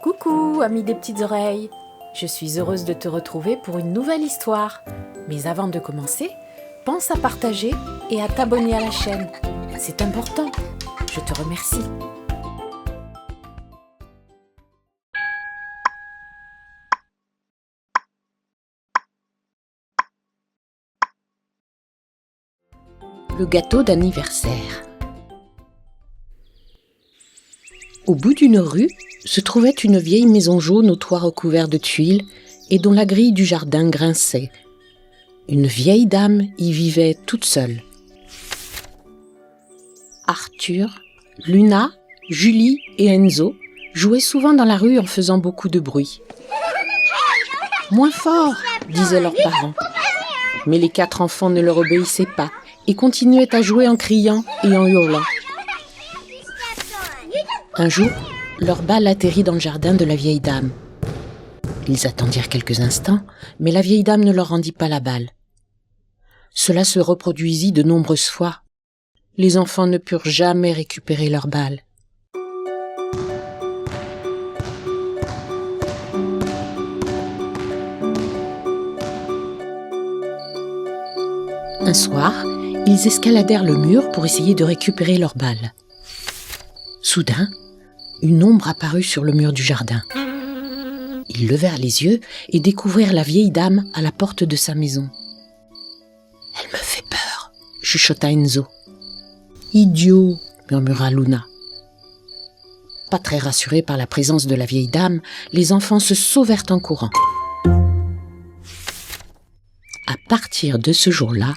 Coucou, amis des petites oreilles. Je suis heureuse de te retrouver pour une nouvelle histoire. Mais avant de commencer, pense à partager et à t'abonner à la chaîne. C'est important. Je te remercie. Le gâteau d'anniversaire. Au bout d'une rue se trouvait une vieille maison jaune au toit recouvert de tuiles et dont la grille du jardin grinçait. Une vieille dame y vivait toute seule. Arthur, Luna, Julie et Enzo jouaient souvent dans la rue en faisant beaucoup de bruit. « Moins fort !» disaient leurs parents. Mais les 4 enfants ne leur obéissaient pas et continuaient à jouer en criant et en hurlant. Un jour, leur balle atterrit dans le jardin de la vieille dame. Ils attendirent quelques instants, mais la vieille dame ne leur rendit pas la balle. Cela se reproduisit de nombreuses fois. Les enfants ne purent jamais récupérer leur balle. Un soir, ils escaladèrent le mur pour essayer de récupérer leur balle. Soudain, une ombre apparut sur le mur du jardin. Ils levèrent les yeux et découvrirent la vieille dame à la porte de sa maison. « Elle me fait peur !» chuchota Enzo. « Idiot !» murmura Luna. Pas très rassurés par la présence de la vieille dame, les enfants se sauvèrent en courant. À partir de ce jour-là,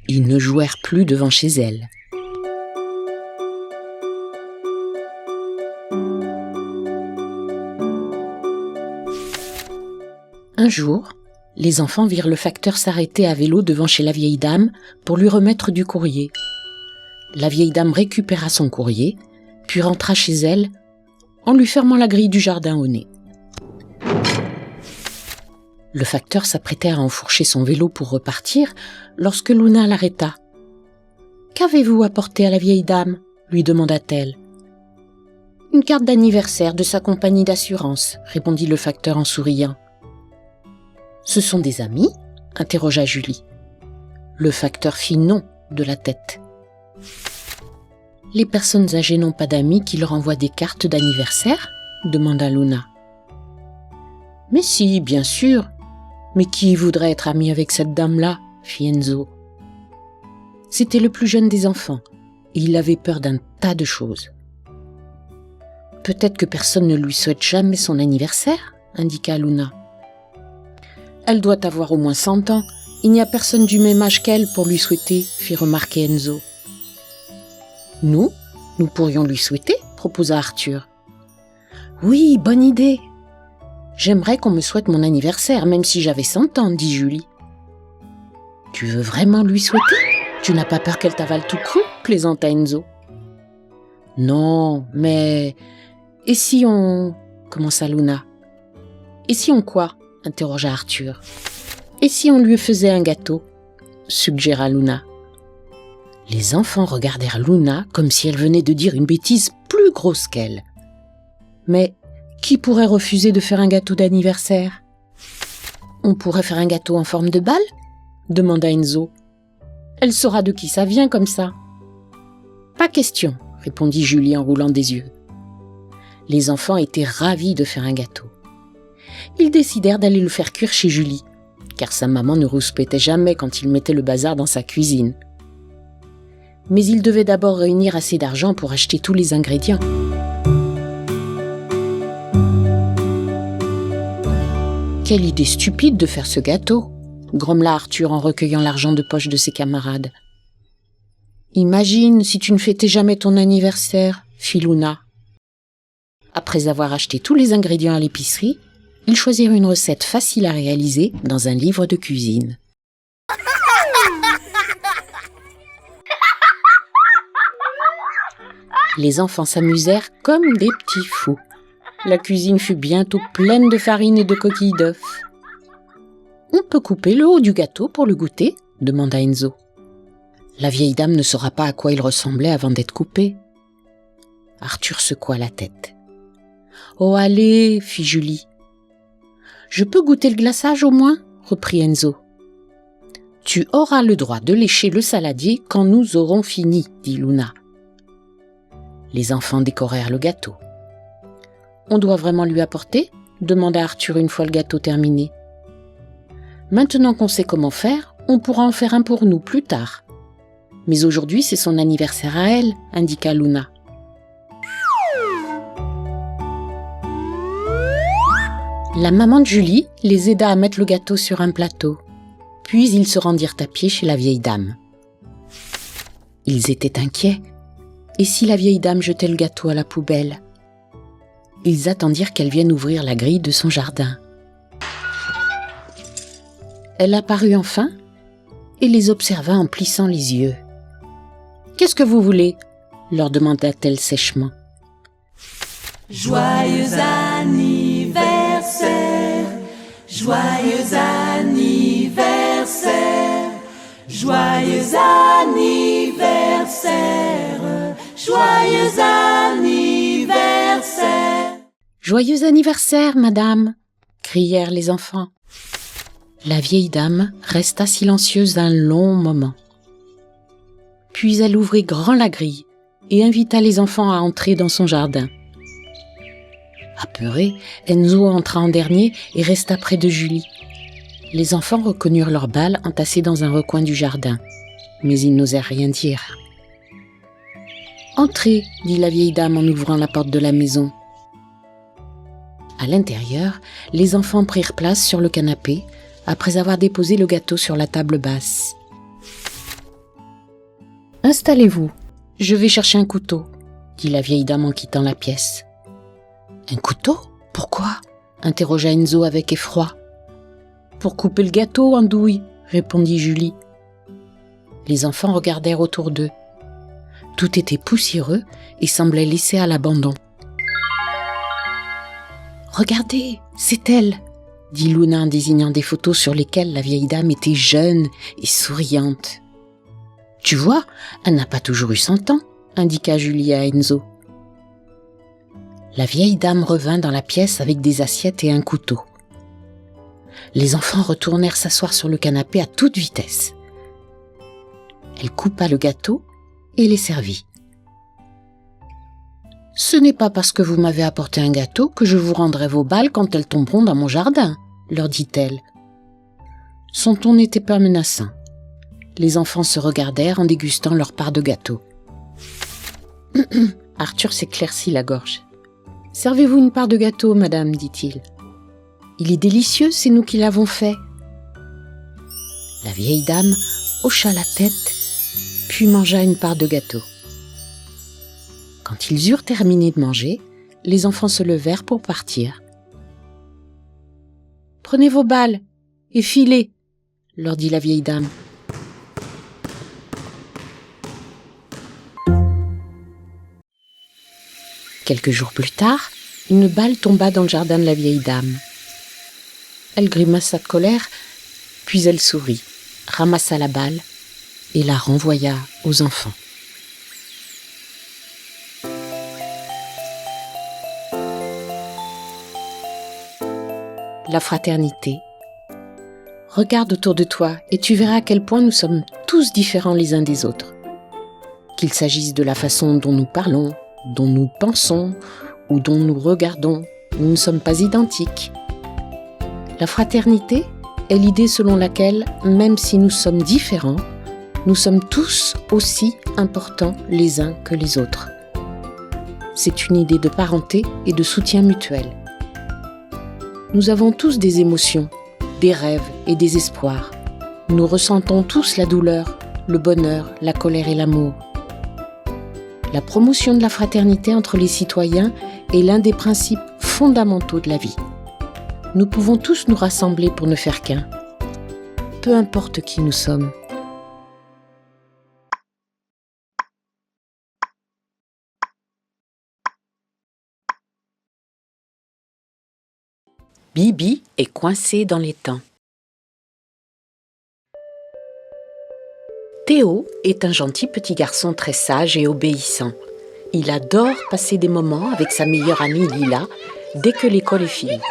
ils ne jouèrent plus devant chez elle. Un jour, les enfants virent le facteur s'arrêter à vélo devant chez la vieille dame pour lui remettre du courrier. La vieille dame récupéra son courrier, puis rentra chez elle en lui fermant la grille du jardin au nez. Le facteur s'apprêtait à enfourcher son vélo pour repartir lorsque Luna l'arrêta. « Qu'avez-vous apporté à la vieille dame ?» lui demanda-t-elle. « Une carte d'anniversaire de sa compagnie d'assurance » répondit le facteur en souriant. « Ce sont des amis ?» interrogea Julie. Le facteur fit non de la tête. « Les personnes âgées n'ont pas d'amis qui leur envoient des cartes d'anniversaire ?» demanda Luna. « Mais si, bien sûr. Mais qui voudrait être ami avec cette dame-là ?» fit Enzo. C'était le plus jeune des enfants, et il avait peur d'un tas de choses. « Peut-être que personne ne lui souhaite jamais son anniversaire ?» indiqua Luna. « Elle doit avoir au moins 100 ans. Il n'y a personne du même âge qu'elle pour lui souhaiter, » fit remarquer Enzo. « Nous pourrions lui souhaiter, » proposa Arthur. « Oui, bonne idée. J'aimerais qu'on me souhaite mon anniversaire, même si j'avais 100 ans, dit Julie. « Tu veux vraiment lui souhaiter ? Tu n'as pas peur qu'elle t'avale tout cru ?» plaisanta Enzo. « Non, mais... Et si on... » commença Luna. « Et si on quoi ?» interrogea Arthur. « Et si on lui faisait un gâteau ?» suggéra Luna. Les enfants regardèrent Luna comme si elle venait de dire une bêtise plus grosse qu'elle. Mais qui pourrait refuser de faire un gâteau d'anniversaire ? « On pourrait faire un gâteau en forme de balle ?» demanda Enzo. « Elle saura de qui ça vient comme ça. »« Pas question » répondit Julie en roulant des yeux. Les enfants étaient ravis de faire un gâteau. Ils décidèrent d'aller le faire cuire chez Julie, car sa maman ne rouspétait jamais quand il mettait le bazar dans sa cuisine. Mais ils devaient d'abord réunir assez d'argent pour acheter tous les ingrédients. Quelle idée stupide de faire ce gâteau, grommela Arthur en recueillant l'argent de poche de ses camarades. Imagine si tu ne fêtais jamais ton anniversaire, fit Luna. Après avoir acheté tous les ingrédients à l'épicerie, ils choisirent une recette facile à réaliser dans un livre de cuisine. Les enfants s'amusèrent comme des petits fous. La cuisine fut bientôt pleine de farine et de coquilles d'œufs. « On peut couper le haut du gâteau pour le goûter ?» demanda Enzo. « La vieille dame ne saura pas à quoi il ressemblait avant d'être coupé. » Arthur secoua la tête. Oh allez, fit Julie. Je peux goûter le glaçage au moins, reprit Enzo. Tu auras le droit de lécher le saladier quand nous aurons fini, dit Luna. Les enfants décorèrent le gâteau. On doit vraiment lui apporter ? Demanda Arthur une fois le gâteau terminé. Maintenant qu'on sait comment faire, on pourra en faire un pour nous plus tard. Mais aujourd'hui, c'est son anniversaire à elle, indiqua Luna. La maman de Julie les aida à mettre le gâteau sur un plateau. Puis ils se rendirent à pied chez la vieille dame. Ils étaient inquiets. Et si la vieille dame jetait le gâteau à la poubelle ? Ils attendirent qu'elle vienne ouvrir la grille de son jardin. Elle apparut enfin et les observa en plissant les yeux. « Qu'est-ce que vous voulez ?» leur demanda-t-elle sèchement. « Joyeux anniversaire, joyeux anniversaire, joyeux anniversaire, joyeux anniversaire. » « Joyeux anniversaire, madame !» crièrent les enfants. La vieille dame resta silencieuse un long moment. Puis elle ouvrit grand la grille et invita les enfants à entrer dans son jardin. Apeuré, Enzo entra en dernier et resta près de Julie. Les enfants reconnurent leurs balles entassées dans un recoin du jardin, mais ils n'osèrent rien dire. « Entrez !» dit la vieille dame en ouvrant la porte de la maison. À l'intérieur, les enfants prirent place sur le canapé après avoir déposé le gâteau sur la table basse. « Installez-vous, je vais chercher un couteau, » dit la vieille dame en quittant la pièce. « Un couteau ? Pourquoi ?» interrogea Enzo avec effroi. « Pour couper le gâteau, andouille, » répondit Julie. Les enfants regardèrent autour d'eux. Tout était poussiéreux et semblait laissé à l'abandon. « Regardez, c'est elle !» dit Luna en désignant des photos sur lesquelles la vieille dame était jeune et souriante. « Tu vois, elle n'a pas toujours eu 100 ans, » indiqua Julie à Enzo. La vieille dame revint dans la pièce avec des assiettes et un couteau. Les enfants retournèrent s'asseoir sur le canapé à toute vitesse. Elle coupa le gâteau et les servit. « Ce n'est pas parce que vous m'avez apporté un gâteau que je vous rendrai vos balles quand elles tomberont dans mon jardin, » leur dit-elle. Son ton n'était pas menaçant. Les enfants se regardèrent en dégustant leur part de gâteau. Arthur s'éclaircit la gorge. « Servez-vous une part de gâteau, madame, dit-il. Il est délicieux, c'est nous qui l'avons fait. » La vieille dame hocha la tête, puis mangea une part de gâteau. Quand ils eurent terminé de manger, les enfants se levèrent pour partir. « Prenez vos balles et filez, » leur dit la vieille dame. Quelques jours plus tard, une balle tomba dans le jardin de la vieille dame. Elle grimaça de colère, puis elle sourit, ramassa la balle et la renvoya aux enfants. La fraternité. Regarde autour de toi et tu verras à quel point nous sommes tous différents les uns des autres. Qu'il s'agisse de la façon dont nous parlons, dont nous pensons ou dont nous regardons, nous ne sommes pas identiques. La fraternité est l'idée selon laquelle, même si nous sommes différents, nous sommes tous aussi importants les uns que les autres. C'est une idée de parenté et de soutien mutuel. Nous avons tous des émotions, des rêves et des espoirs. Nous ressentons tous la douleur, le bonheur, la colère et l'amour. La promotion de la fraternité entre les citoyens est l'un des principes fondamentaux de la vie. Nous pouvons tous nous rassembler pour ne faire qu'un, peu importe qui nous sommes. Bibi est coincé dans les temps. Théo est un gentil petit garçon très sage et obéissant, Il adore passer des moments avec sa meilleure amie Lila dès que l'école est finie.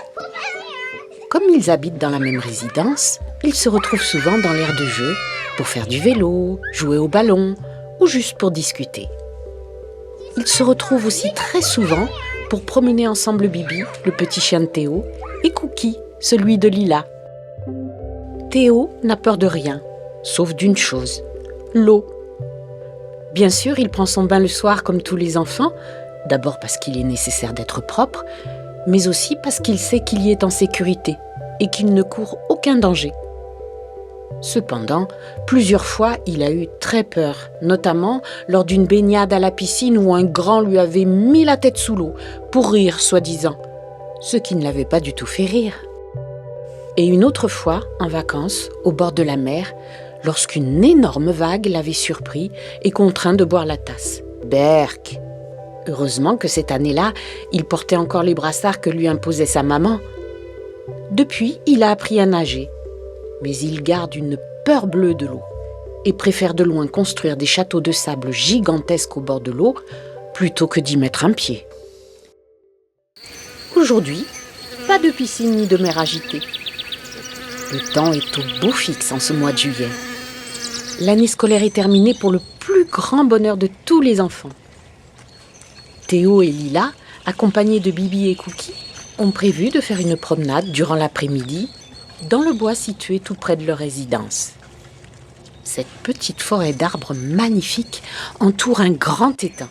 Comme ils habitent dans la même résidence, ils se retrouvent souvent dans l'aire de jeu pour faire du vélo, jouer au ballon ou juste pour discuter. Ils se retrouvent aussi très souvent pour promener ensemble Bibi, le petit chien de Théo, et Cookie, celui de Lila. Théo n'a peur de rien, sauf d'une chose, l'eau. Bien sûr, il prend son bain le soir comme tous les enfants, d'abord parce qu'il est nécessaire d'être propre, mais aussi parce qu'il sait qu'il y est en sécurité et qu'il ne court aucun danger. Cependant, plusieurs fois, il a eu très peur, notamment lors d'une baignade à la piscine où un grand lui avait mis la tête sous l'eau, pour rire, soi-disant, ce qui ne l'avait pas du tout fait rire. Et une autre fois, en vacances, au bord de la mer, lorsqu'une énorme vague l'avait surpris et contraint de boire la tasse. Berk! Heureusement que cette année-là, il portait encore les brassards que lui imposait sa maman. Depuis, il a appris à nager. Mais il garde une peur bleue de l'eau et préfère de loin construire des châteaux de sable gigantesques au bord de l'eau plutôt que d'y mettre un pied. Aujourd'hui, pas de piscine ni de mer agitée. Le temps est au beau fixe en ce mois de juillet. L'année scolaire est terminée pour le plus grand bonheur de tous les enfants. Théo et Lila, accompagnés de Bibi et Cookie, ont prévu de faire une promenade durant l'après-midi dans le bois situé tout près de leur résidence. Cette petite forêt d'arbres magnifiques entoure un grand étang.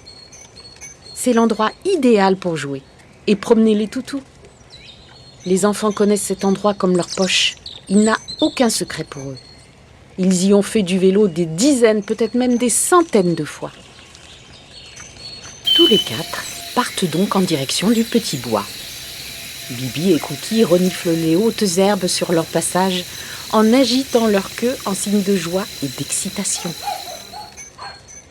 C'est l'endroit idéal pour jouer et promener les toutous. Les enfants connaissent cet endroit comme leur poche. Il n'a aucun secret pour eux. Ils y ont fait du vélo des dizaines, peut-être même des centaines de fois. Tous les quatre partent donc en direction du petit bois. Bibi et Cookie reniflent les hautes herbes sur leur passage en agitant leur queue en signe de joie et d'excitation.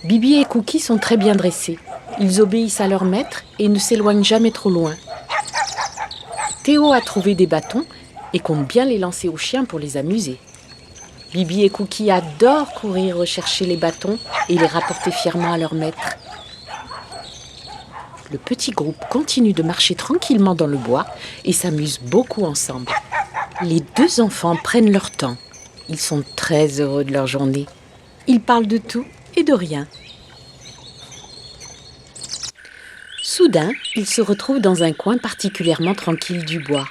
Bibi et Cookie sont très bien dressés. Ils obéissent à leur maître et ne s'éloignent jamais trop loin. Théo a trouvé des bâtons et compte bien les lancer aux chiens pour les amuser. Bibi et Cookie adorent courir rechercher les bâtons et les rapporter fièrement à leur maître. Le petit groupe continue de marcher tranquillement dans le bois et s'amuse beaucoup ensemble. Les deux enfants prennent leur temps. Ils sont très heureux de leur journée. Ils parlent de tout et de rien. Soudain, ils se retrouvent dans un coin particulièrement tranquille du bois.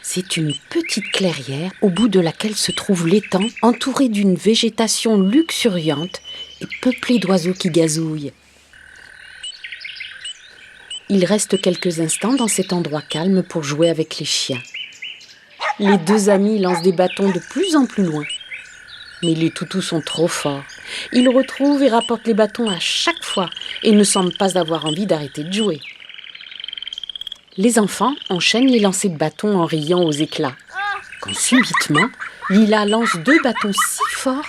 C'est une petite clairière au bout de laquelle se trouve l'étang, entouré d'une végétation luxuriante et peuplée d'oiseaux qui gazouillent. Ils restent quelques instants dans cet endroit calme pour jouer avec les chiens. Les deux amis lancent des bâtons de plus en plus loin. Mais les toutous sont trop forts. Ils retrouvent et rapportent les bâtons à chaque fois et ne semblent pas avoir envie d'arrêter de jouer. Les enfants enchaînent les lancers de bâtons en riant aux éclats. Quand subitement, Lila lance 2 bâtons si forts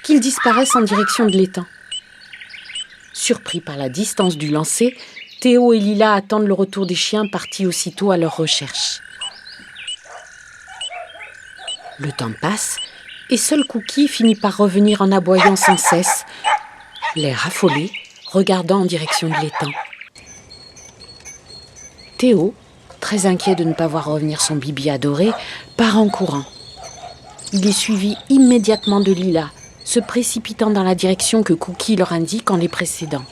qu'ils disparaissent en direction de l'étang. Surpris par la distance du lancer, Théo et Lila attendent le retour des chiens partis aussitôt à leur recherche. Le temps passe et seul Cookie finit par revenir en aboyant sans cesse, l'air affolé, regardant en direction de l'étang. Théo, très inquiet de ne pas voir revenir son Bibi adoré, part en courant. Il est suivi immédiatement de Lila, se précipitant dans la direction que Cookie leur indique en les précédant.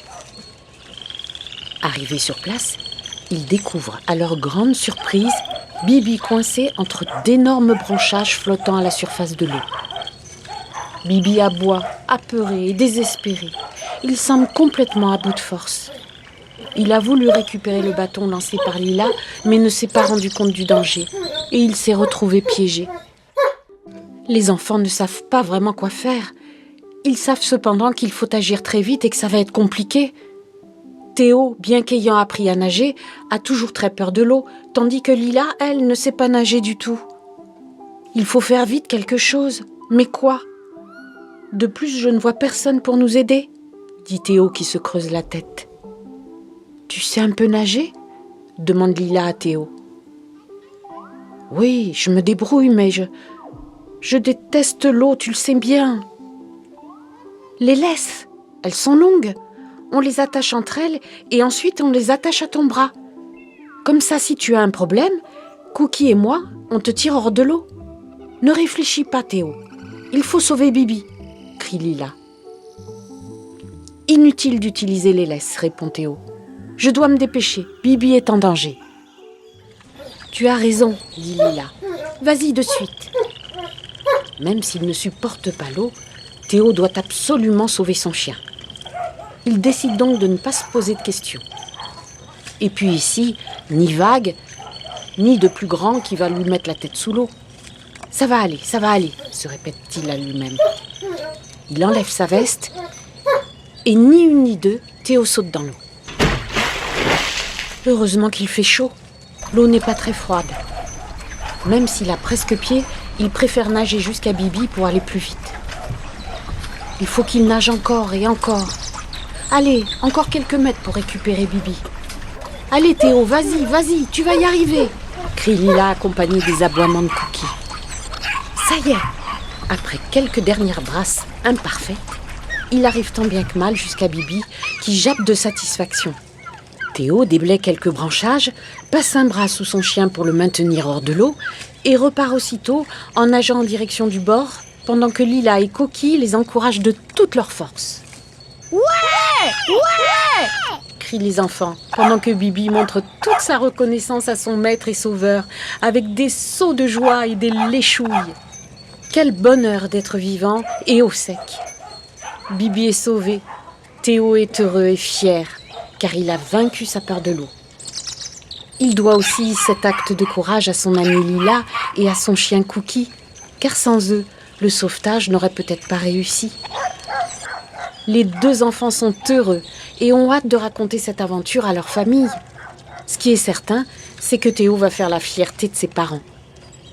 Arrivés sur place, ils découvrent à leur grande surprise Bibi coincé entre d'énormes branchages flottant à la surface de l'eau. Bibi aboie, apeuré et désespéré. Il semble complètement à bout de force. Il a voulu récupérer le bâton lancé par Lila, mais ne s'est pas rendu compte du danger et il s'est retrouvé piégé. Les enfants ne savent pas vraiment quoi faire. Ils savent cependant qu'il faut agir très vite et que ça va être compliqué. Théo, bien qu'ayant appris à nager, a toujours très peur de l'eau, tandis que Lila, elle, ne sait pas nager du tout. Il faut faire vite quelque chose. Mais quoi ? De plus, je ne vois personne pour nous aider, dit Théo qui se creuse la tête. Tu sais un peu nager ? Demande Lila à Théo. Oui, je me débrouille, mais je déteste l'eau, tu le sais bien. Les laisse, elles sont longues. on les attache entre elles et ensuite on les attache à ton bras. Comme ça, si tu as un problème, Cookie et moi, on te tire hors de l'eau. Ne réfléchis pas, Théo. Il faut sauver Bibi, crie Lila. Inutile d'utiliser les laisses, répond Théo. Je dois me dépêcher, Bibi est en danger. Tu as raison, dit Lila. Vas-y de suite. Même s'il ne supporte pas l'eau, Théo doit absolument sauver son chien. Il décide donc de ne pas se poser de questions. Et puis ici, ni vague, ni de plus grand qui va lui mettre la tête sous l'eau. Ça va aller, se répète-t-il à lui-même. Il enlève sa veste et ni une ni deux, Théo saute dans l'eau. Heureusement qu'il fait chaud. L'eau n'est pas très froide. Même s'il a presque pied, il préfère nager jusqu'à Bibi pour aller plus vite. Il faut qu'il nage encore et encore. Allez, encore quelques mètres pour récupérer Bibi. Allez Théo, vas-y, tu vas y arriver, crie Lila accompagnée des aboiements de Cookie. Ça y est, après quelques dernières brasses imparfaites, il arrive tant bien que mal jusqu'à Bibi qui jappe de satisfaction. Théo déblaye quelques branchages, passe un bras sous son chien pour le maintenir hors de l'eau et repart aussitôt en nageant en direction du bord pendant que Lila et Cookie les encouragent de toute leur force. Ouais, crient les enfants, pendant que Bibi montre toute sa reconnaissance à son maître et sauveur, avec des sauts de joie et des léchouilles. Quel bonheur d'être vivant et au sec. Bibi est sauvé, Théo est heureux et fier, car il a vaincu sa peur de l'eau. Il doit aussi cet acte de courage à son amie Lila et à son chien Cookie, car sans eux, le sauvetage n'aurait peut-être pas réussi. Les deux enfants sont heureux et ont hâte de raconter cette aventure à leur famille. Ce qui est certain, c'est que Théo va faire la fierté de ses parents.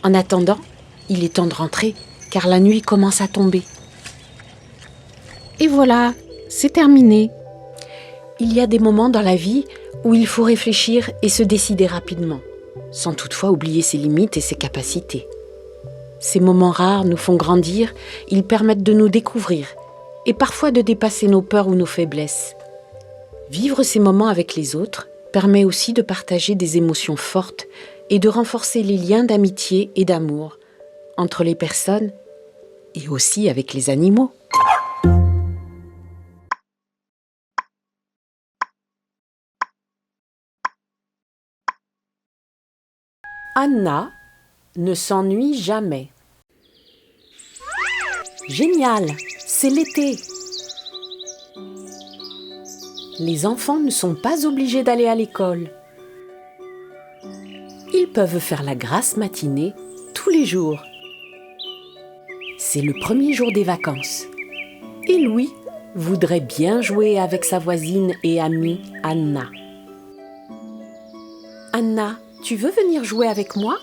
En attendant, il est temps de rentrer, car la nuit commence à tomber. Et voilà, c'est terminé. Il y a des moments dans la vie où il faut réfléchir et se décider rapidement, sans toutefois oublier ses limites et ses capacités. Ces moments rares nous font grandir, ils permettent de nous découvrir et parfois de dépasser nos peurs ou nos faiblesses. Vivre ces moments avec les autres permet aussi de partager des émotions fortes et de renforcer les liens d'amitié et d'amour entre les personnes et aussi avec les animaux. Anna ne s'ennuie jamais. Génial, c'est l'été. Les enfants ne sont pas obligés d'aller à l'école. Ils peuvent faire la grasse matinée tous les jours. C'est le premier jour des vacances. Et Louis voudrait bien jouer avec sa voisine et amie Anna. Anna, tu veux venir jouer avec moi ?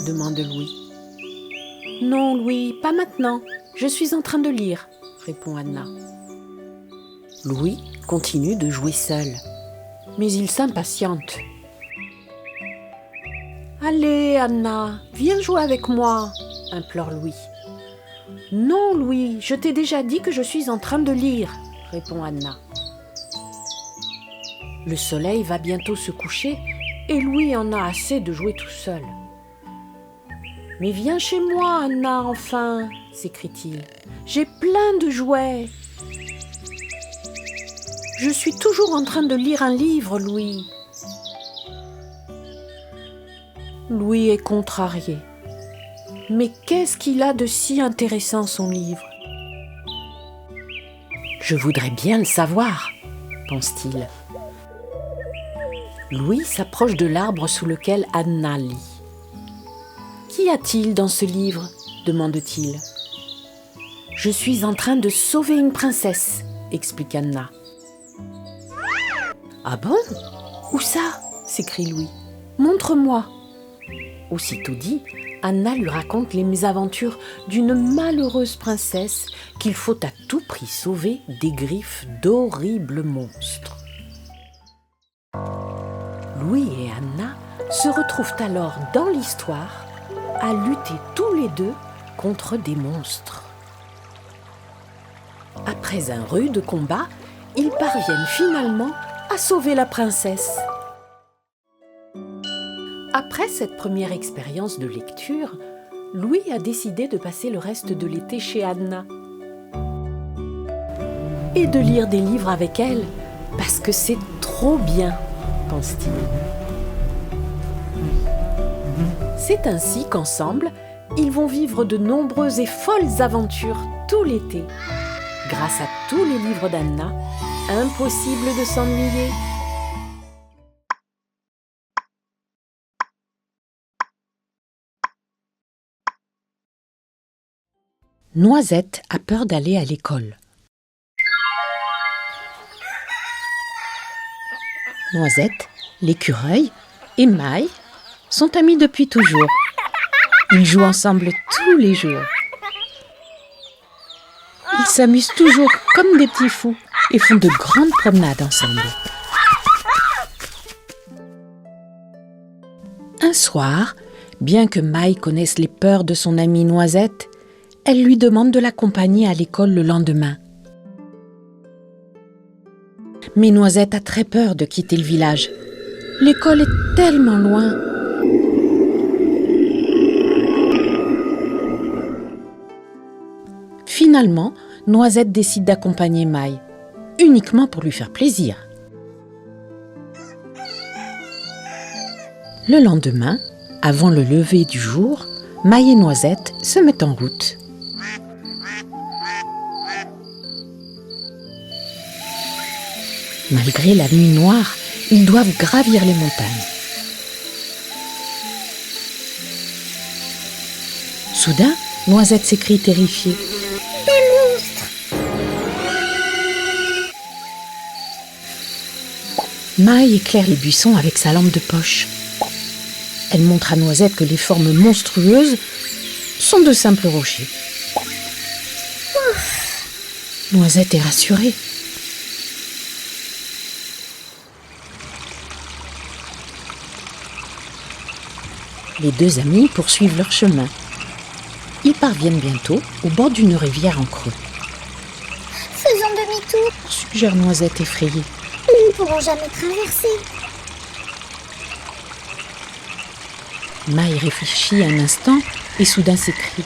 Demande Louis. Non, Louis, pas maintenant. Je suis en train de lire, répond Anna. Louis continue de jouer seul, mais il s'impatiente. Allez, Anna, viens jouer avec moi, implore Louis. Non, Louis, je t'ai déjà dit que je suis en train de lire, répond Anna. Le soleil va bientôt se coucher et Louis en a assez de jouer tout seul. Mais viens chez moi, Anna, enfin, s'écrie-t-il. J'ai plein de jouets. Je suis toujours en train de lire un livre, Louis. Louis est contrarié. Mais qu'est-ce qu'il a de si intéressant, son livre ? Je voudrais bien le savoir, pense-t-il. Louis s'approche de l'arbre sous lequel Anna lit. Qu'y a-t-il dans ce livre ? Demande-t-il. Je suis en train de sauver une princesse, explique Anna. Ah bon ? Où ça ? S'écrie Louis. Montre-moi. Aussitôt dit, Anna lui raconte les mésaventures d'une malheureuse princesse qu'il faut à tout prix sauver des griffes d'horribles monstres. Louis et Anna se retrouvent alors dans l'histoire à lutter tous les deux contre des monstres. Après un rude combat, ils parviennent finalement à sauver la princesse. Après cette première expérience de lecture, Louis a décidé de passer le reste de l'été chez Anna et de lire des livres avec elle, parce que c'est trop bien, pense-t-il. C'est ainsi qu'ensemble, ils vont vivre de nombreuses et folles aventures tout l'été. Grâce à tous les livres d'Anna, impossible de s'ennuyer. Noisette a peur d'aller à l'école. Noisette, l'écureuil et Maï sont amis depuis toujours. Ils jouent ensemble tous les jours. Ils s'amusent toujours comme des petits fous et font de grandes promenades ensemble. Un soir, bien que Maï connaisse les peurs de son amie Noisette, elle lui demande de l'accompagner à l'école le lendemain. Mais Noisette a très peur de quitter le village. L'école est tellement loin. Finalement, Noisette décide d'accompagner Maï, uniquement pour lui faire plaisir. Le lendemain, avant le lever du jour, Maï et Noisette se mettent en route. Malgré la nuit noire, ils doivent gravir les montagnes. Soudain, Noisette s'écrie terrifiée. Des monstres! Maï éclaire les buissons avec sa lampe de poche. Elle montre à Noisette que les formes monstrueuses sont de simples rochers. Noisette est rassurée. Les deux amis poursuivent leur chemin. Ils parviennent bientôt au bord d'une rivière en creux. Faisons demi-tour, Suggère Noisette effrayée. nous ne pourrons jamais traverser. Maï réfléchit un instant et soudain s'écrie.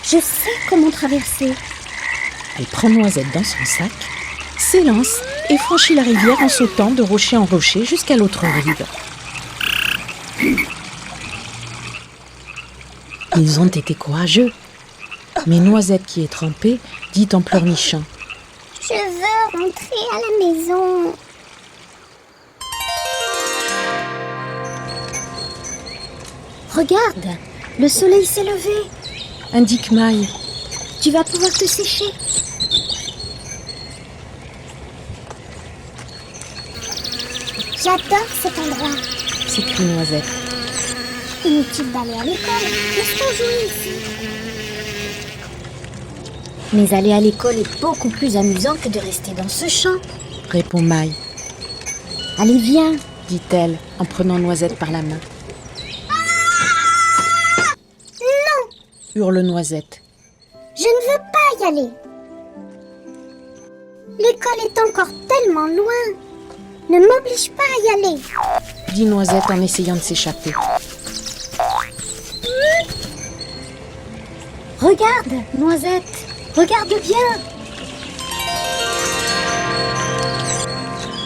Je sais comment traverser. Elle prend Noisette dans son sac, s'élance et franchit la rivière en sautant de rocher en rocher jusqu'à l'autre rive. Ils ont été courageux, mais Noisette, qui est trempée, dit en pleurnichant. Je veux rentrer à la maison. Regarde, le soleil s'est levé. Indique Maï. Tu vas pouvoir te sécher. J'adore cet endroit. S'écrie Noisette. Inutile d'aller à l'école. Laisse-toi jouer ici. Mais aller à l'école est beaucoup plus amusant que de rester dans ce champ. Répond Maï, Allez, viens. dit-elle en prenant Noisette par la main. Hurle Noisette. Je ne veux pas y aller. L'école est encore tellement loin. Ne m'oblige pas à y aller. Dit Noisette en essayant de s'échapper. Regarde, Noisette. Regarde bien.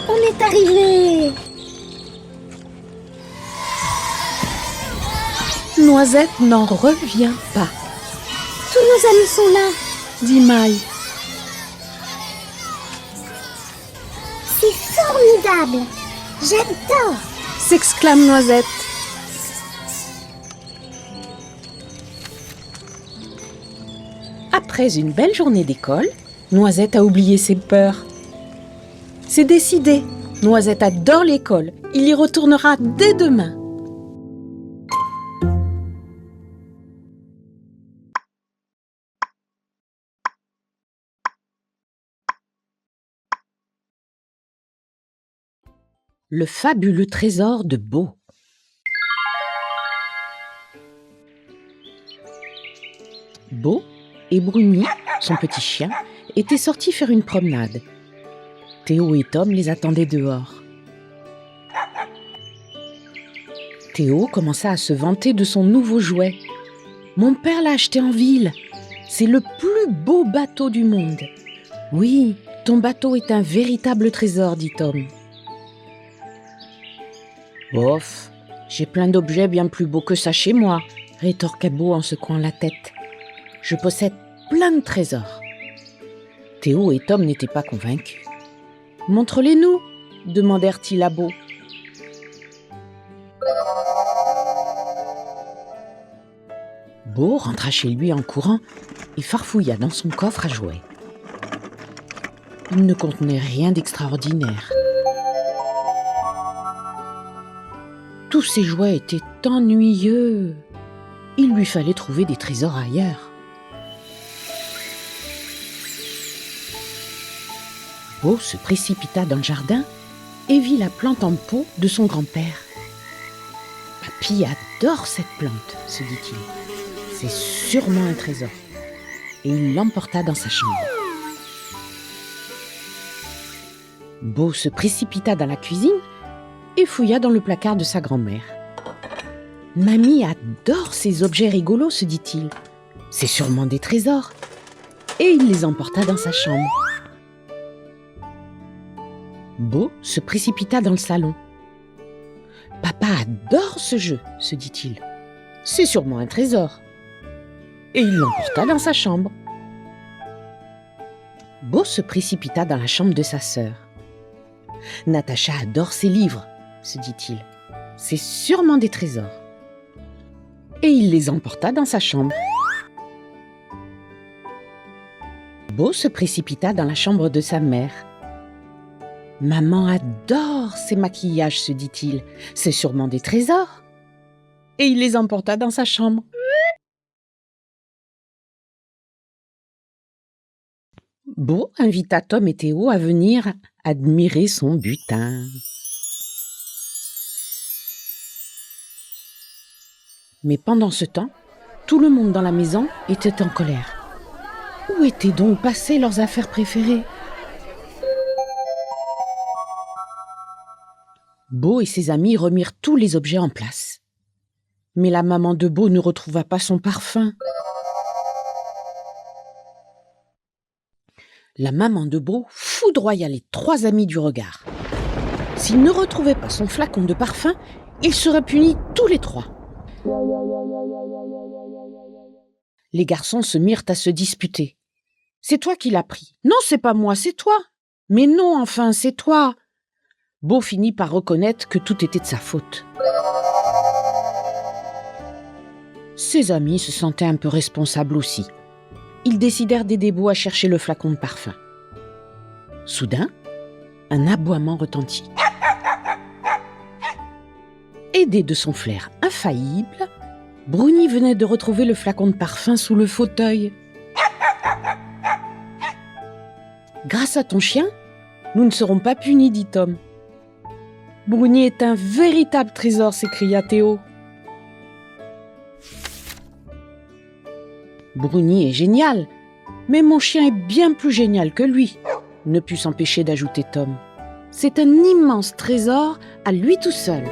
On est arrivé. Noisette n'en revient pas, Tous nos amis sont là. dit Maï. C'est formidable. J'adore. S'exclame Noisette. Après une belle journée d'école, Noisette a oublié ses peurs. C'est décidé. Noisette adore l'école. Il y retournera dès demain. Le fabuleux trésor de Bo. Bo et Bruni, son petit chien, étaient sortis faire une promenade. Théo et Tom les attendaient dehors. Théo commença à se vanter de son nouveau jouet. « Mon père l'a acheté en ville. C'est le plus beau bateau du monde. »« Oui, ton bateau est un véritable trésor, dit Tom. »« Bof, j'ai plein d'objets bien plus beaux que ça chez moi, » rétorqua Bo en secouant la tête. « Je possède plein de trésors. » Théo et Tom n'étaient pas convaincus. « Montre-les-nous » demandèrent-ils à Bo. Bo rentra chez lui en courant et farfouilla dans son coffre à jouets. Il ne contenait rien d'extraordinaire. Tous ces jouets étaient ennuyeux. Il lui fallait trouver des trésors ailleurs. Bo se précipita dans le jardin et vit la plante en pot de son grand-père. « Papy adore cette plante, » se dit-il. « C'est sûrement un trésor. » Et il l'emporta dans sa chambre. Bo se précipita dans la cuisine et fouilla dans le placard de sa grand-mère. « Mamie adore ces objets rigolos, » se dit-il. « C'est sûrement des trésors. » Et il les emporta dans sa chambre. Bo se précipita dans le salon. « Papa adore ce jeu, » se dit-il. « C'est sûrement un trésor. » Et il l'emporta dans sa chambre. Bo se précipita dans la chambre de sa sœur. « Natacha adore ses livres, » se dit-il. « C'est sûrement des trésors. » Et il les emporta dans sa chambre. Bo se précipita dans la chambre de sa mère. « Maman adore ses maquillages, » se dit-il. « C'est sûrement des trésors. » Et il les emporta dans sa chambre. Bo invita Tom et Théo à venir admirer son butin. Mais pendant ce temps, tout le monde dans la maison était en colère. Où étaient donc passées leurs affaires préférées ? Bo et ses amis remirent tous les objets en place. Mais la maman de Bo ne retrouva pas son parfum. La maman de Bo foudroya les 3 amis du regard. S'ils ne retrouvaient pas son flacon de parfum, ils seraient punis tous les 3. Les garçons se mirent à se disputer. « C'est toi qui l'as pris. »« Non, c'est pas moi, c'est toi. »« Mais non, enfin, c'est toi. » Bo finit par reconnaître que tout était de sa faute. Ses amis se sentaient un peu responsables aussi. Ils décidèrent d'aider Bo à chercher le flacon de parfum. Soudain, un aboiement retentit. Aidé de son flair infaillible, Bruni venait de retrouver le flacon de parfum sous le fauteuil. « Grâce à ton chien, nous ne serons pas punis, » dit Tom. « Bruni est un véritable trésor » s'écria Théo. « Bruni est génial, mais mon chien est bien plus génial que lui » ne put s'empêcher d'ajouter Tom. « C'est un immense trésor à lui tout seul. »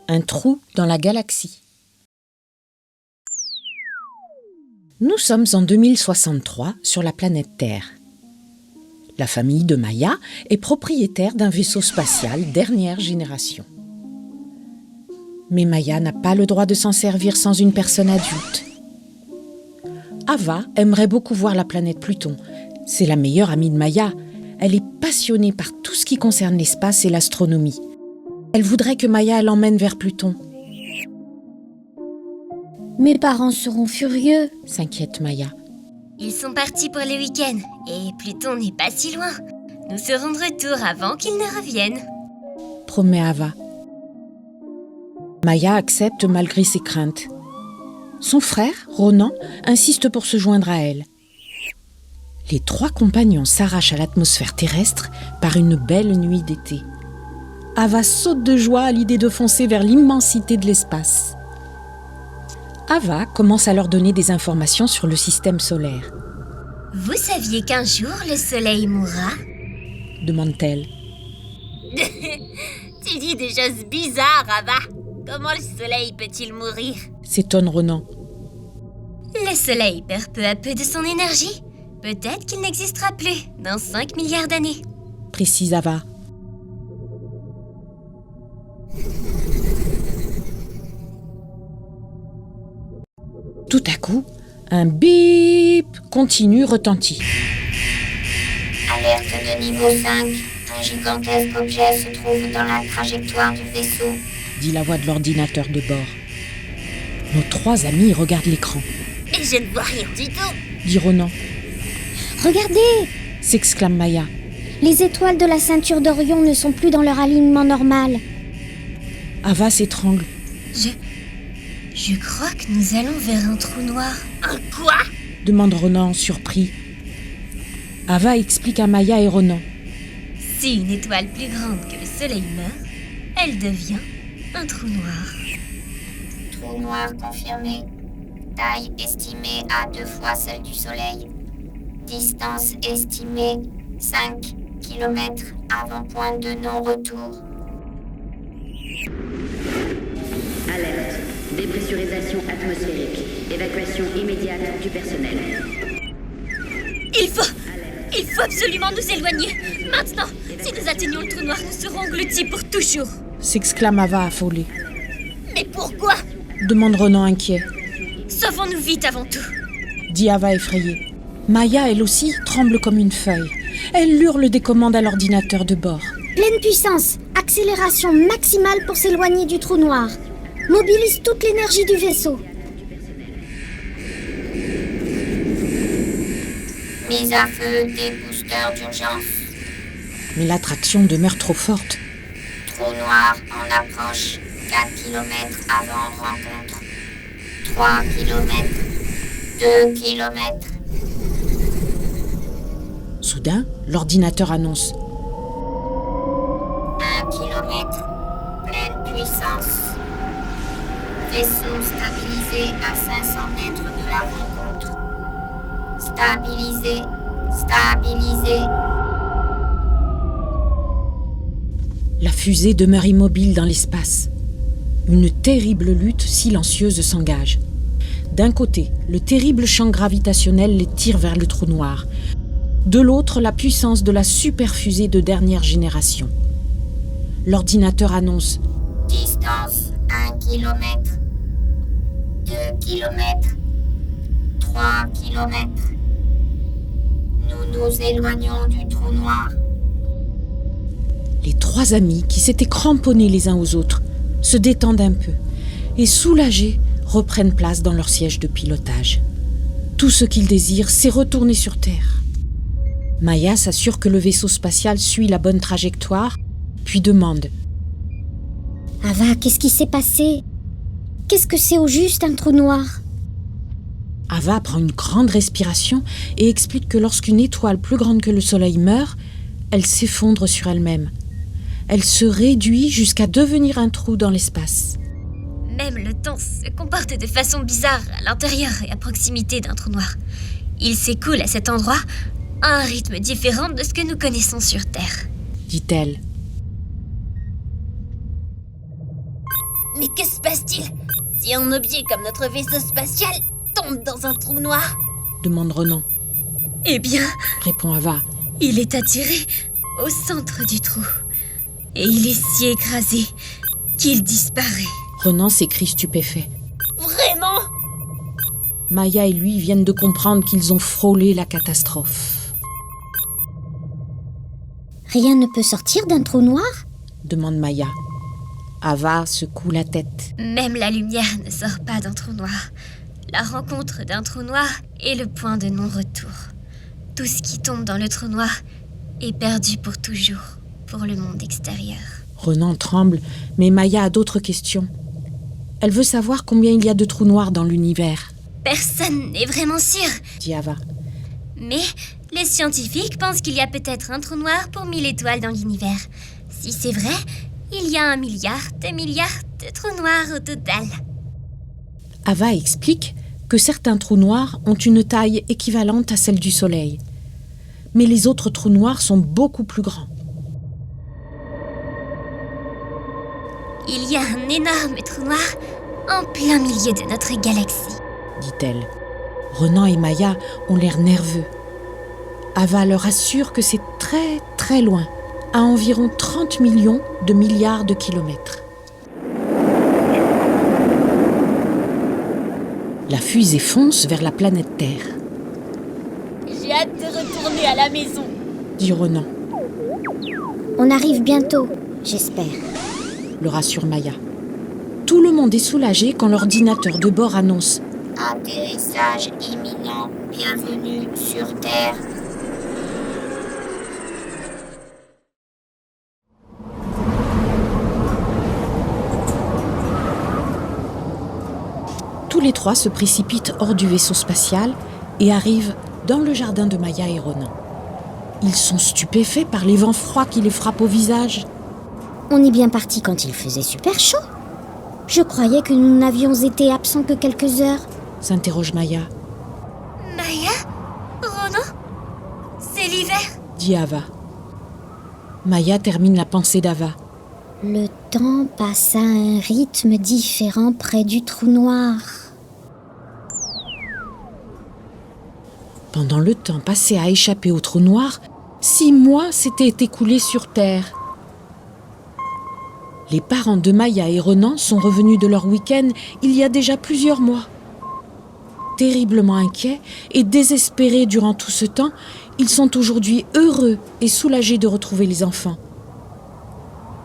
Un trou dans la galaxie. Nous sommes en 2063 sur la planète Terre. La famille de Maya est propriétaire d'un vaisseau spatial dernière génération. Mais Maya n'a pas le droit de s'en servir sans une personne adulte. Ava aimerait beaucoup voir la planète Pluton. C'est la meilleure amie de Maya. Elle est passionnée par tout ce qui concerne l'espace et l'astronomie. Elle voudrait que Maya l'emmène vers Pluton. Mes parents seront furieux, s'inquiète Maya. Ils sont partis pour le week-end et Pluton n'est pas si loin. Nous serons de retour avant qu'ils ne reviennent, promet Ava. Maya accepte malgré ses craintes. Son frère, Ronan, insiste pour se joindre à elle. Les 3 compagnons s'arrachent à l'atmosphère terrestre par une belle nuit d'été. Ava saute de joie à l'idée de foncer vers l'immensité de l'espace. Ava commence à leur donner des informations sur le système solaire. « Vous saviez qu'un jour le soleil mourra ?» demande-t-elle. « Tu dis des choses bizarres, Ava. Comment le soleil peut-il mourir ?» s'étonne Ronan. « Le soleil perd peu à peu de son énergie. Peut-être qu'il n'existera plus dans 5 milliards d'années. » précise Ava. Tout à coup, un bip continu retentit. Alerte de niveau 5. Un gigantesque objet se trouve dans la trajectoire du vaisseau, dit la voix de l'ordinateur de bord. Nos 3 amis regardent l'écran. Mais je ne vois rien du tout. Dit Ronan. Regardez! S'exclame Maya. Les étoiles de la ceinture d'Orion ne sont plus dans leur alignement normal. Ava s'étrangle. Je crois que nous allons vers un trou noir. Un quoi? Demande Ronan surpris. Ava explique à Maya et Ronan. Si une étoile plus grande que le soleil meurt, elle devient un trou noir. Trou noir confirmé. Taille estimée à 2 fois celle du soleil. Distance estimée 5 km avant point de non-retour. Alerte. Dépressurisation atmosphérique. Évacuation immédiate du personnel. Il faut absolument nous éloigner. Maintenant, si nous atteignons le trou noir, nous serons engloutis pour toujours. S'exclame Ava affolée. Mais pourquoi? Demande Ronan inquiet. Sauvons-nous vite avant tout. Dit Ava effrayée. Maya, elle aussi, tremble comme une feuille. Elle hurle des commandes à l'ordinateur de bord. Pleine puissance, accélération maximale pour s'éloigner du trou noir. Mobilise toute l'énergie du vaisseau. Mise à feu des boosters d'urgence. Mais l'attraction demeure trop forte. Trou noir en approche. 4 km avant rencontre. 3 km. 2 km. Soudain, l'ordinateur annonce. 1 km. Pleine puissance. Vaisseau stabilisé à 500 mètres de la rencontre. Stabilisé. La fusée demeure immobile dans l'espace. Une terrible lutte silencieuse s'engage. D'un côté, le terrible champ gravitationnel les tire vers le trou noir. De l'autre, la puissance de la super-fusée de dernière génération. L'ordinateur annonce. Distance 1 km. 2 km. 3 km. Nous nous éloignons du trou noir. Les 3 amis, qui s'étaient cramponnés les uns aux autres, se détendent un peu et, soulagés, reprennent place dans leur siège de pilotage. Tout ce qu'ils désirent, c'est retourner sur Terre. Maya s'assure que le vaisseau spatial suit la bonne trajectoire, puis demande. Ava, qu'est-ce qui s'est passé? Qu'est-ce que c'est au juste un trou noir? Ava prend une grande respiration et explique que lorsqu'une étoile plus grande que le Soleil meurt, elle s'effondre sur elle-même. Elle se réduit jusqu'à devenir un trou dans l'espace. Même le temps se comporte de façon bizarre à l'intérieur et à proximité d'un trou noir. Il s'écoule à cet endroit à un rythme différent de ce que nous connaissons sur Terre. Dit-elle. Mais que se passe-t-il si un objet comme notre vaisseau spatial tombe dans un trou noir? Demande Ronan. Eh bien, Répond Ava. il est attiré au centre du trou. Et il est si écrasé qu'il disparaît. Ronan s'écrie stupéfait. Vraiment? Maya et lui viennent de comprendre qu'ils ont frôlé la catastrophe. Rien ne peut sortir d'un trou noir? Demande Maya. Ava secoue la tête. Même la lumière ne sort pas d'un trou noir. La rencontre d'un trou noir est le point de non-retour. Tout ce qui tombe dans le trou noir est perdu pour toujours, pour le monde extérieur. Ronan tremble, mais Maya a d'autres questions. Elle veut savoir combien il y a de trous noirs dans l'univers. Personne n'est vraiment sûr. Dit Ava. Mais les scientifiques pensent qu'il y a peut-être un trou noir pour 1000 étoiles dans l'univers. Si c'est vrai, Il y a 1 milliard, 2 milliards de trous noirs au total. Ava explique que certains trous noirs ont une taille équivalente à celle du Soleil. Mais les autres trous noirs sont beaucoup plus grands. Il y a un énorme trou noir en plein milieu de notre galaxie. Dit-elle. Renan et Maya ont l'air nerveux. Ava leur assure que c'est très très loin, à environ 30 millions de milliards de kilomètres. La fusée fonce vers la planète Terre, J'ai hâte de retourner à la maison. dit Renan, On arrive bientôt, j'espère. le rassure Maya. Tout le monde est soulagé quand l'ordinateur de bord annonce « Atterrissage imminent. Bienvenue sur Terre. » Tous les trois se précipitent hors du vaisseau spatial et arrivent dans le jardin de Maya et Renan. Ils sont stupéfaits par les vents froids qui les frappent au visage. On est bien parti quand il faisait super chaud. Je croyais que nous n'avions été absents que quelques heures. S'interroge Maya, Maya? Renan? C'est l'hiver? dit Ava. Maya termine la pensée d'Ava. Le temps passe à un rythme différent près du trou noir. Pendant le temps passé à échapper au trou noir, 6 mois s'étaient écoulés sur Terre. Les parents de Maya et Renan sont revenus de leur week-end il y a déjà plusieurs mois. Terriblement inquiets et désespérés durant tout ce temps, ils sont aujourd'hui heureux et soulagés de retrouver les enfants.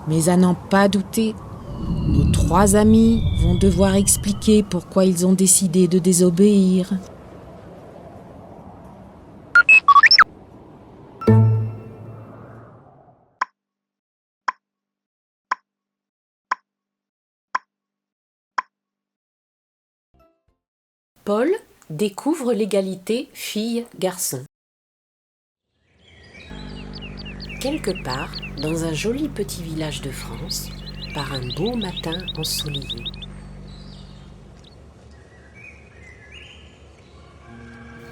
Mais à n'en pas douter, nos 3 amis vont devoir expliquer pourquoi ils ont décidé de désobéir. Paul découvre l'égalité filles-garçons. Quelque part, dans un joli petit village de France, par un beau matin ensoleillé.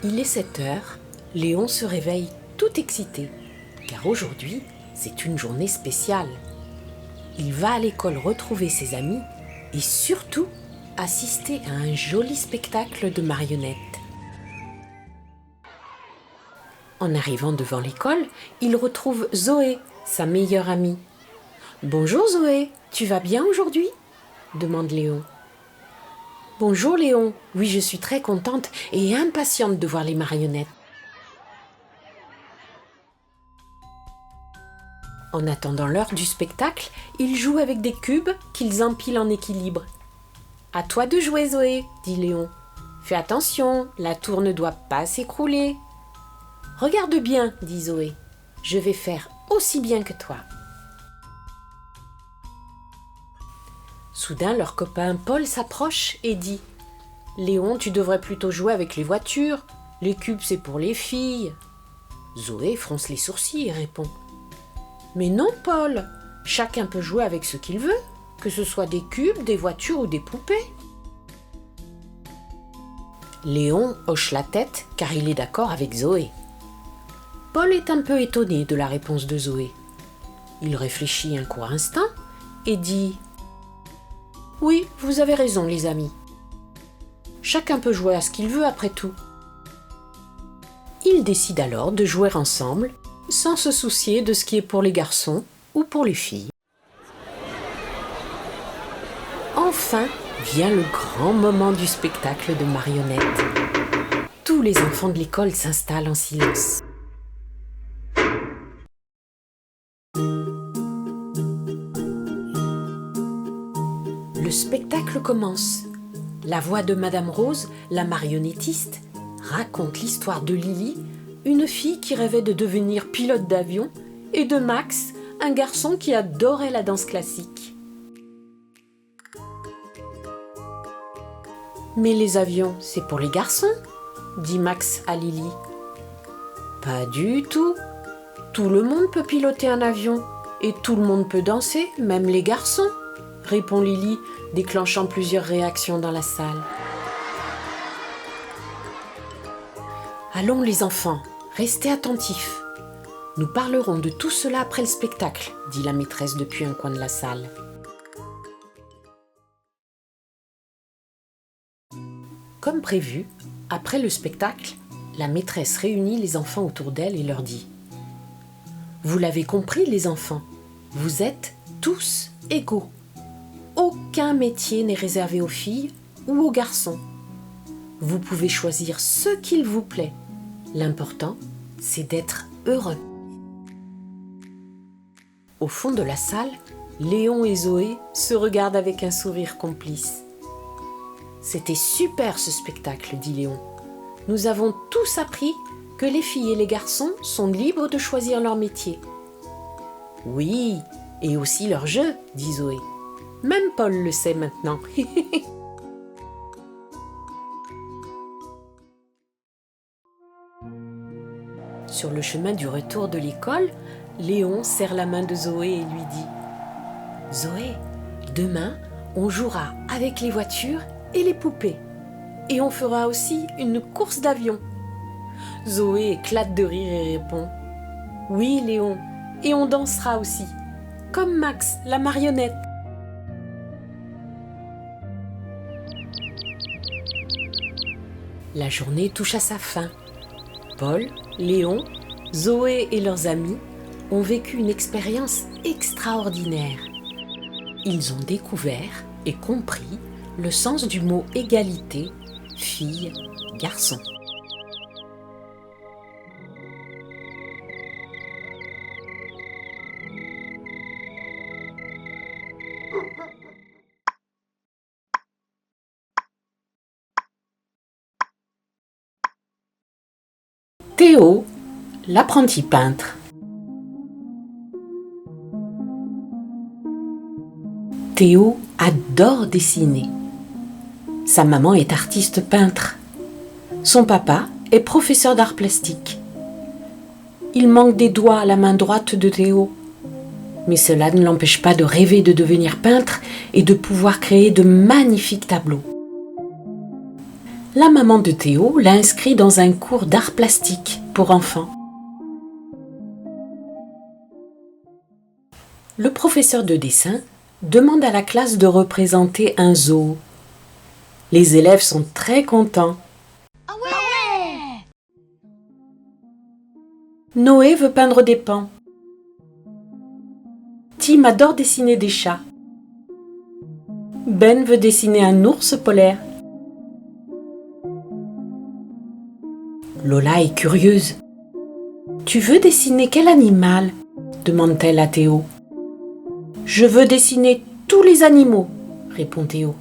Il est 7 heures, Léon se réveille tout excité, car aujourd'hui, c'est une journée spéciale. Il va à l'école retrouver ses amis et surtout assister à un joli spectacle de marionnettes. En arrivant devant l'école, il retrouve Zoé, sa meilleure amie. « Bonjour Zoé, tu vas bien aujourd'hui ?» demande Léon. « Bonjour Léon, oui je suis très contente et impatiente de voir les marionnettes. » En attendant l'heure du spectacle, ils jouent avec des cubes qu'ils empilent en équilibre. « À toi de jouer Zoé, dit Léon. Fais attention, la tour ne doit pas s'écrouler. » « Regarde bien, dit Zoé, je vais faire aussi bien que toi. » Soudain, leur copain Paul s'approche et dit « Léon, tu devrais plutôt jouer avec les voitures. Les cubes, c'est pour les filles. » Zoé fronce les sourcils et répond « Mais non, Paul, chacun peut jouer avec ce qu'il veut, que ce soit des cubes, des voitures ou des poupées. » Léon hoche la tête car il est d'accord avec Zoé. Paul est un peu étonné de la réponse de Zoé. Il réfléchit un court instant et dit « Oui, vous avez raison les amis. Chacun peut jouer à ce qu'il veut après tout. » Ils décident alors de jouer ensemble sans se soucier de ce qui est pour les garçons ou pour les filles. Enfin vient le grand moment du spectacle de marionnettes. Tous les enfants de l'école s'installent en silence. Le spectacle commence. La voix de Madame Rose, la marionnettiste, raconte l'histoire de Lily, une fille qui rêvait de devenir pilote d'avion, et de Max, un garçon qui adorait la danse classique. « Mais les avions, c'est pour les garçons ?» dit Max à Lily. « Pas du tout. Tout le monde peut piloter un avion. Et tout le monde peut danser, même les garçons, répond Lily, déclenchant plusieurs réactions dans la salle. Allons les enfants, restez attentifs. Nous parlerons de tout cela après le spectacle, dit la maîtresse depuis un coin de la salle. Comme prévu, après le spectacle, la maîtresse réunit les enfants autour d'elle et leur dit « Vous l'avez compris les enfants, vous êtes tous égaux. Aucun métier n'est réservé aux filles ou aux garçons. Vous pouvez choisir ce qu'il vous plaît. L'important, c'est d'être heureux. » Au fond de la salle, Léon et Zoé se regardent avec un sourire complice. « C'était super ce spectacle, dit Léon. Nous avons tous appris que les filles et les garçons sont libres de choisir leur métier. » « Oui, et aussi leur jeu, dit Zoé. Même Paul le sait maintenant. Sur le chemin du retour de l'école, Léon serre la main de Zoé et lui dit « Zoé, demain, on jouera avec les voitures et les poupées. Et on fera aussi une course d'avion. » Zoé éclate de rire et répond « Oui, Léon, et on dansera aussi, comme Max, la marionnette. » La journée touche à sa fin. Paul, Léon, Zoé et leurs amis ont vécu une expérience extraordinaire. Ils ont découvert et compris le sens du mot égalité, fille, garçon. Théo, l'apprenti peintre. Théo adore dessiner. Sa maman est artiste peintre. Son papa est professeur d'art plastique. Il manque des doigts à la main droite de Théo. Mais cela ne l'empêche pas de rêver de devenir peintre et de pouvoir créer de magnifiques tableaux. La maman de Théo l'a inscrit dans un cours d'art plastique pour enfants. Le professeur de dessin demande à la classe de représenter un zoo. Les élèves sont très contents. Ah ouais! Noé veut peindre des paons. Tim adore dessiner des chats. Ben veut dessiner un ours polaire. Lola est curieuse. « Tu veux dessiner quel animal ?» demande-t-elle à Théo. « Je veux dessiner tous les animaux » répond Théo.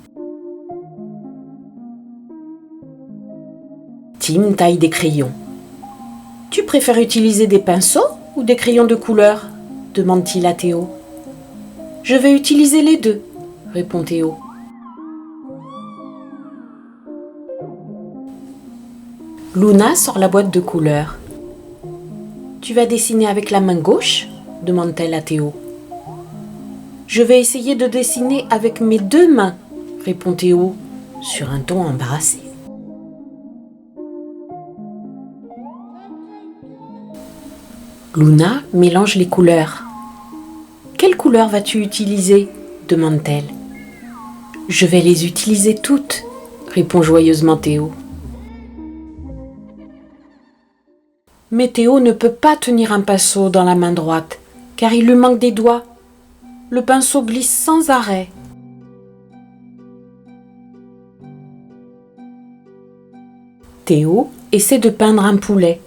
Tim taille des crayons. « Tu préfères utiliser des pinceaux ou des crayons de couleur ?» demande-t-il à Théo. « Je vais utiliser les deux » répond Théo. Luna sort la boîte de couleurs. « Tu vas dessiner avec la main gauche ?» demande-t-elle à Théo. « Je vais essayer de dessiner avec mes deux mains » répond Théo sur un ton embarrassé. Luna mélange les couleurs. « Quelle couleur vas-tu utiliser ?» demande-t-elle. « Je vais les utiliser toutes » répond joyeusement Théo. Mais Théo ne peut pas tenir un pinceau dans la main droite, car il lui manque des doigts. Le pinceau glisse sans arrêt. Théo essaie de peindre un poulet.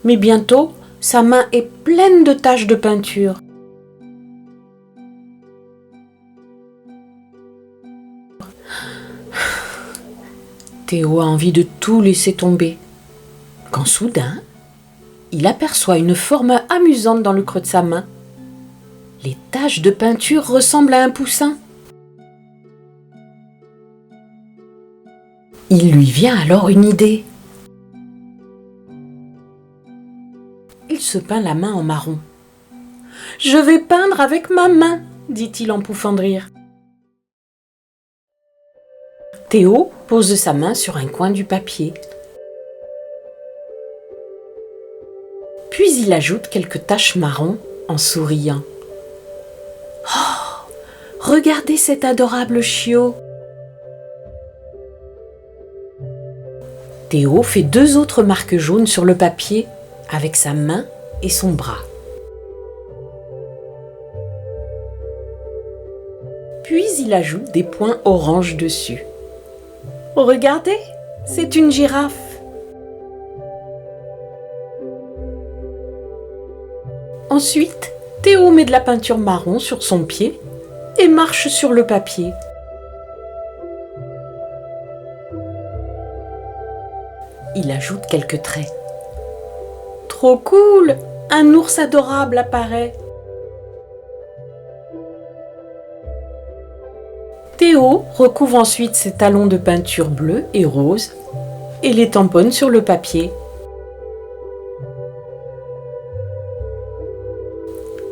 Mais bientôt, sa main est pleine de taches de peinture. Théo a envie de tout laisser tomber. Quand soudain, il aperçoit une forme amusante dans le creux de sa main. Les taches de peinture ressemblent à un poussin. Il lui vient alors une idée. Il se peint la main en marron. « Je vais peindre avec ma main !» dit-il en pouffant de rire. Théo pose sa main sur un coin du papier. Puis il ajoute quelques taches marron en souriant. « Oh, regardez cet adorable chiot !» Théo fait 2 autres marques jaunes sur le papier avec sa main et son bras. Puis il ajoute des points orange dessus. Regardez, c'est une girafe. Ensuite, Théo met de la peinture marron sur son pied et marche sur le papier. Il ajoute quelques traits. Trop cool! Un ours adorable apparaît. Théo recouvre ensuite ses talons de peinture bleue et rose et les tamponne sur le papier.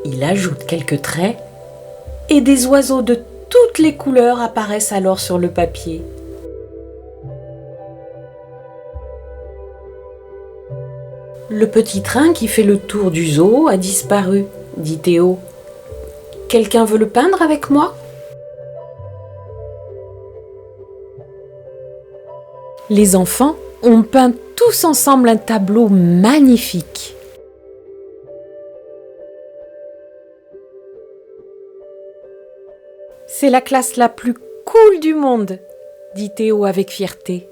Il ajoute quelques traits et des oiseaux de toutes les couleurs apparaissent alors sur le papier. Le petit train qui fait le tour du zoo a disparu, dit Théo. Quelqu'un veut le peindre avec moi ? Les enfants ont peint tous ensemble un tableau magnifique. C'est la classe la plus cool du monde, dit Théo avec fierté.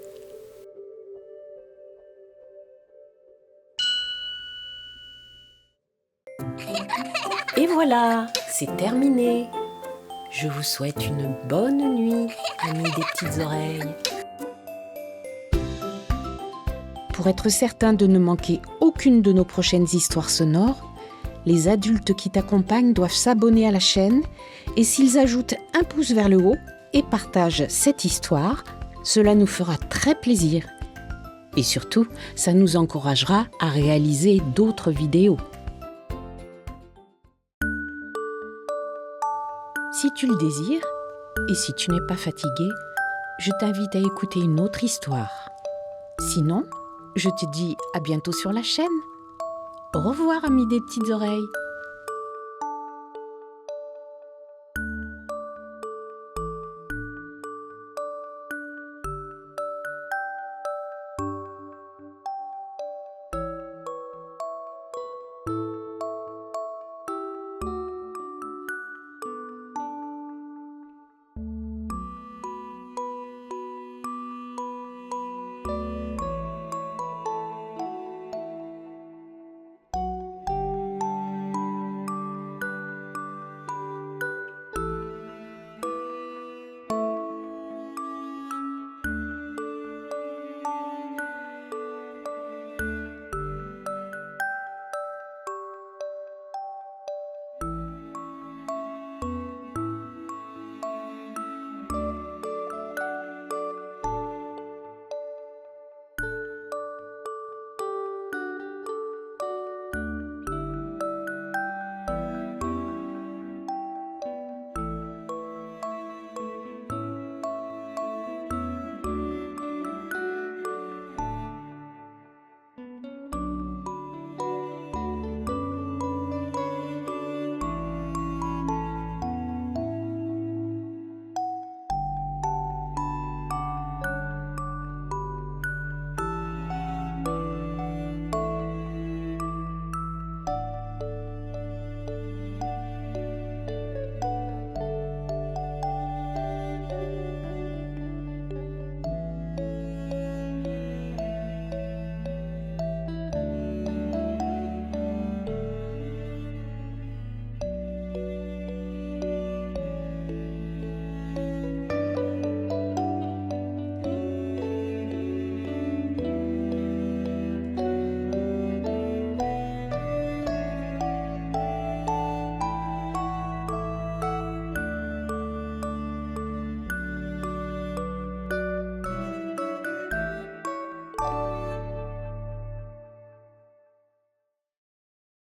Et voilà, c'est terminé. Je vous souhaite une bonne nuit, amis des petites oreilles. Pour être certain de ne manquer aucune de nos prochaines histoires sonores, les adultes qui t'accompagnent doivent s'abonner à la chaîne et s'ils ajoutent un pouce vers le haut et partagent cette histoire, cela nous fera très plaisir. Et surtout, ça nous encouragera à réaliser d'autres vidéos. Si tu le désires, et si tu n'es pas fatigué, je t'invite à écouter une autre histoire. Sinon, je te dis à bientôt sur la chaîne. Au revoir, amis des petites oreilles.